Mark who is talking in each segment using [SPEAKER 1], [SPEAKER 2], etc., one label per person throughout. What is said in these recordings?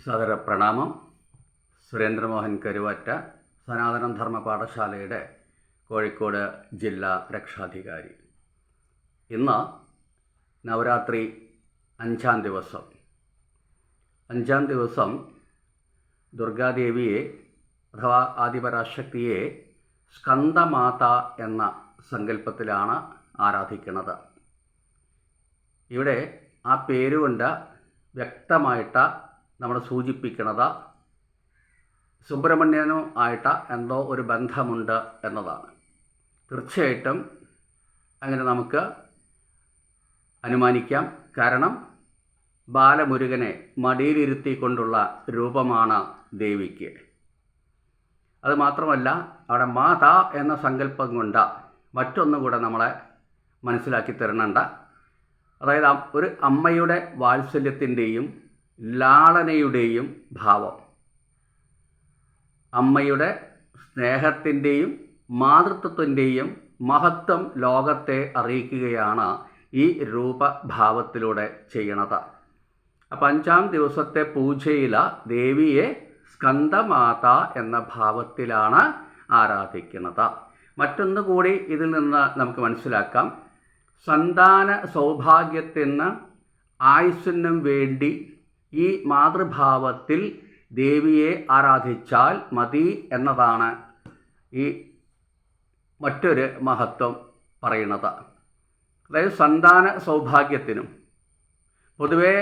[SPEAKER 1] സാദര പ്രണാമം. സുരേന്ദ്രമോഹൻ കരുവാറ്റ, സനാതനം ധർമ്മ പാഠശാലയുടെ കോഴിക്കോട് ജില്ലാ രക്ഷാധികാരി. ഇന്ന് നവരാത്രി അഞ്ചാം ദിവസം ദുർഗാദേവിയെ അഥവാ ആദിപരാശക്തിയെ സ്കന്ദമാത എന്ന സങ്കല്പത്തിലാണ് ആരാധിക്കുന്നത്. ഇവിടെ ആ പേരുകൊണ്ട് വ്യക്തമായിട്ട് നമ്മൾ സൂചിപ്പിക്കുന്നത് സുബ്രഹ്മണ്യനും ആയിട്ട് എന്തോ ഒരു ബന്ധമുണ്ട് എന്നതാണ്. തീർച്ചയായിട്ടും അങ്ങനെ നമുക്ക് അനുമാനിക്കാം. കാരണം ബാലമുരുകനെ മടിയിലിരുത്തിക്കൊണ്ടുള്ള രൂപമാണ് ദേവിക്ക്. അതുമാത്രമല്ല, അവിടെ മാതാ എന്ന സങ്കല്പം കൊണ്ട് മറ്റൊന്നും കൂടെ നമ്മളെ മനസ്സിലാക്കി തരുന്നുണ്ട്. അതായത് ഒരു അമ്മയുടെ വാത്സല്യത്തിൻ്റെയും ലാളനയുടെയും ഭാവം, അമ്മയുടെ സ്നേഹത്തിൻ്റെയും മാതൃത്വത്തിൻ്റെയും മഹത്വം ലോകത്തെ അറിയിക്കുകയാണ് ഈ രൂപഭാവത്തിലൂടെ ചെയ്യണത്. അപ്പം അഞ്ചാം ദിവസത്തെ പൂജയിൽ ദേവിയെ സ്കന്ദമാത എന്ന ഭാവത്തിലാണ് ആരാധിക്കുന്നത്. മറ്റൊന്നു കൂടി ഇതിൽ നിന്ന് നമുക്ക് മനസ്സിലാക്കാം. സന്താന സൗഭാഗ്യത്തിന് ആയുസ്സിനും വേണ്ടി ഈ മാതൃഭാവത്തിൽ ദേവിയെ ആരാധിച്ചാൽ മതി എന്നതാണ് ഈ മറ്റൊരു മഹത്വം പറയുന്നത്. അതായത് സന്താന സൗഭാഗ്യത്തിനും പൊതുവേ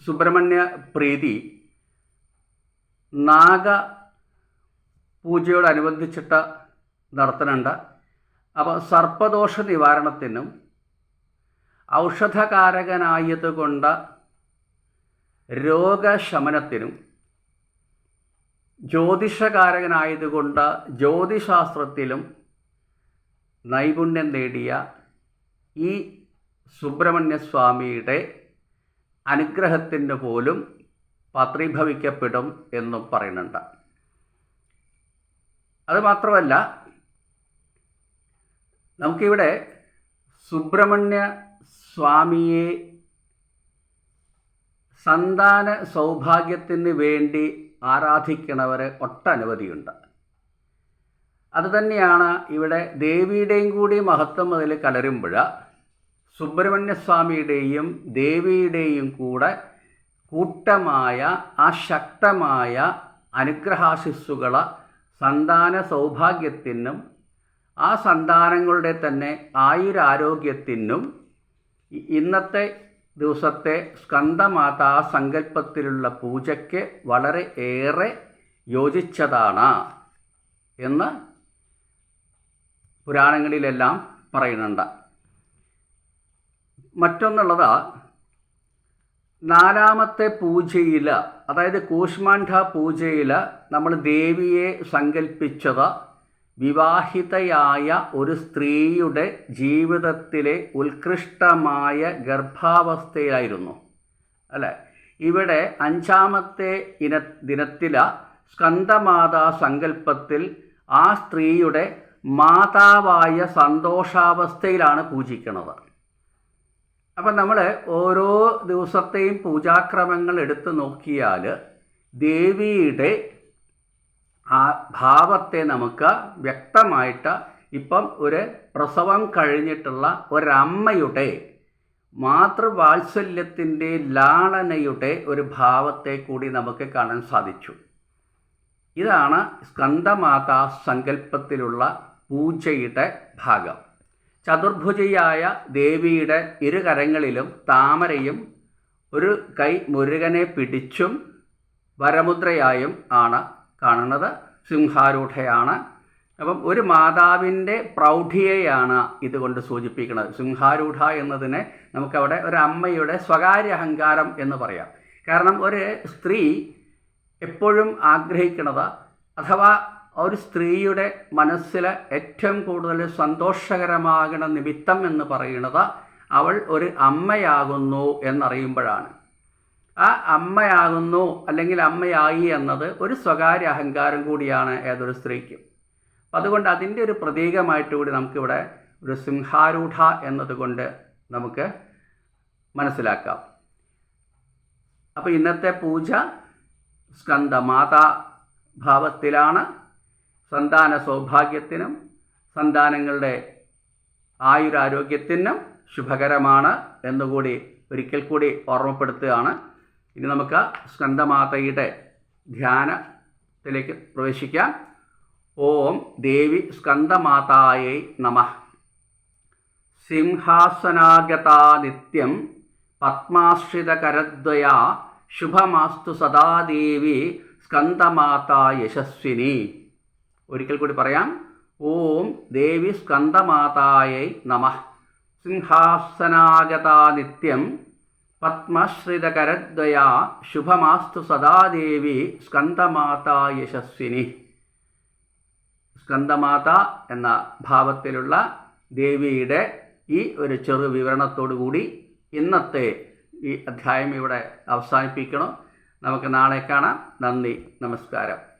[SPEAKER 1] സുബ്രഹ്മണ്യ പ്രീതി നാഗ പൂജയോടനുബന്ധിച്ചിട്ട് നടത്തുന്നുണ്ട്. അപ്പോൾ സർപ്പദോഷ നിവാരണത്തിനും ഔഷധകാരകനായതുകൊണ്ട് രോഗശമനത്തിനും ജ്യോതിഷകാരകനായതുകൊണ്ട് ജ്യോതിശാസ്ത്രത്തിലും നൈപുണ്യം നേടിയ ഈ സുബ്രഹ്മണ്യസ്വാമിയുടെ അനുഗ്രഹത്തിന് പോലും പാത്രീഭവിക്കപ്പെടും എന്നും പറയുന്നുണ്ട്. അതുമാത്രമല്ല, നമുക്കിവിടെ സുബ്രഹ്മണ്യ സ്വാമിയെ സന്താന സൗഭാഗ്യത്തിന് വേണ്ടി ആരാധിക്കുന്നവർ ഒട്ടനവധിയുണ്ട്. അതുതന്നെയാണ് ഇവിടെ ദേവിയുടെയും കൂടി മഹത്വം അതിൽ കലരുമ്പോൾ സുബ്രഹ്മണ്യസ്വാമിയുടെയും ദേവിയുടെയും കൂടെ കൂട്ടമായ ആ ശക്തമായ അനുഗ്രഹാശിസ്സുകൾ സന്താന സൗഭാഗ്യത്തിനും ആ സന്താനങ്ങളുടെ തന്നെ ആയുരാരോഗ്യത്തിനും ഇന്നത്തെ ദിവസത്തെ സ്കന്ദമാതാ സങ്കല്പത്തിലുള്ള പൂജയ്ക്ക് വളരെ ഏറെ യോജിച്ചതാണ് എന്ന് പുരാണങ്ങളിലെല്ലാം പറയുന്നുണ്ട്. മറ്റൊന്നുള്ളത്, നാലാമത്തെ പൂജയിൽ, അതായത് കൂഷ്മാണ്ഡ പൂജയിൽ നമ്മൾ ദേവിയെ സങ്കല്പിച്ചത് വിവാഹിതയായ ഒരു സ്ത്രീയുടെ ജീവിതത്തിലെ ഉത്കൃഷ്ടമായ ഗർഭാവസ്ഥയിലായിരുന്നു അല്ലേ. ഇവിടെ അഞ്ചാമത്തെ ദിനത്തിൽ സ്കന്ദമാതാ സങ്കല്പത്തിൽ ആ സ്ത്രീയുടെ മാതാവായ സന്തോഷാവസ്ഥയിലാണ് പൂജിക്കുന്നത്. അപ്പം നമ്മൾ ഓരോ ദിവസത്തെയും പൂജാക്രമങ്ങൾ എടുത്തു നോക്കിയാൽ ദേവിയുടെ ആ ഭാവത്തെ നമുക്ക് വ്യക്തമായിട്ട് ഇപ്പം ഒരു പ്രസവം കഴിഞ്ഞിട്ടുള്ള ഒരമ്മയുടെ മാതൃവാത്സല്യത്തിൻ്റെ ലാളനയുടെ ഒരു ഭാവത്തെ കൂടി നമുക്ക് കാണാൻ സാധിച്ചു. ഇതാണ് സ്കന്ദമാതാ സങ്കല്പത്തിലുള്ള പൂജയുടെ ഭാഗം. ചതുർഭുജയായ ദേവിയുടെ ഇരുകരങ്ങളിലും താമരയും ഒരു കൈ മുരുകനെ പിടിച്ചും വരമുദ്രയായും ആണ് കാണുന്നത്. സിംഹാരൂഢയാണ്. അപ്പം ഒരു മാതാവിൻ്റെ പ്രൗഢിയെയാണ് ഇതുകൊണ്ട് സൂചിപ്പിക്കുന്നത്. സിംഹാരൂഢ എന്നതിനെ നമുക്കവിടെ ഒരു അമ്മയുടെ സ്വകാര്യ അഹങ്കാരം എന്ന് പറയാം. കാരണം ഒരു സ്ത്രീ എപ്പോഴും ആഗ്രഹിക്കുന്നത്, അഥവാ ഒരു സ്ത്രീയുടെ മനസ്സിൽ ഏറ്റവും കൂടുതൽ സന്തോഷകരമാകണ നിമിത്തം എന്ന് പറയുന്നത് അവൾ ഒരു അമ്മയാകുന്നു എന്നറിയുമ്പോഴാണ്. ആ അമ്മയാകുന്നു അല്ലെങ്കിൽ അമ്മയായി എന്നത് ഒരു സ്വകാര്യ അഹങ്കാരം കൂടിയാണ് ഏതൊരു സ്ത്രീക്കും. അതുകൊണ്ട് അതിൻ്റെ ഒരു പ്രതീകമായിട്ട് കൂടി നമുക്കിവിടെ ഒരു സിംഹാരൂഢ എന്നതുകൊണ്ട് നമുക്ക് മനസ്സിലാക്കാം. അപ്പോൾ ഇന്നത്തെ പൂജ സ്കന്ദമാതാ ഭാവത്തിലാണ്. സന്താന സൗഭാഗ്യത്തിനും സന്താനങ്ങളുടെ ആയുരാരോഗ്യത്തിനും ശുഭകരമാണ് എന്നുകൂടി ഒരിക്കൽ കൂടി ഓർമ്മപ്പെടുത്തുകയാണ്. ഇനി നമുക്ക് സ്കന്ദമാതയുടെ ധ്യാനത്തിലേക്ക് പ്രവേശിക്കാം. ഓം ദേവി സ്കന്ദമാതായൈ നമഃ. സിംഹാസനാഗതാ നിത്യം പത്മാശ്രിതകരദ്വയാ ശുഭമാസ്തു സദാ ദേവി സ്കന്ദമാതാ യശസ്വിനി. ഒരിക്കൽ കൂടി പറയാം. ഓം ദേവി സ്കന്ദമാതായൈ നമഃ. സിംഹാസനാഗതാ നിത്യം പത്മശ്രിതകരദ്വയാ ശുഭമാസ്തു സദാ ദേവി സ്കന്ദമാതാ യശസ്വിനി. സ്കന്ദമാത എന്ന ഭാവത്തിലുള്ള ദേവിയുടെ ഈ ഒരു ചെറു വിവരണത്തോടു കൂടി ഇന്നത്തെ ഈ അധ്യായം ഇവിടെ അവസാനിപ്പിക്കണം. നമുക്ക് നാളെ കാണാം. നന്ദി, നമസ്കാരം.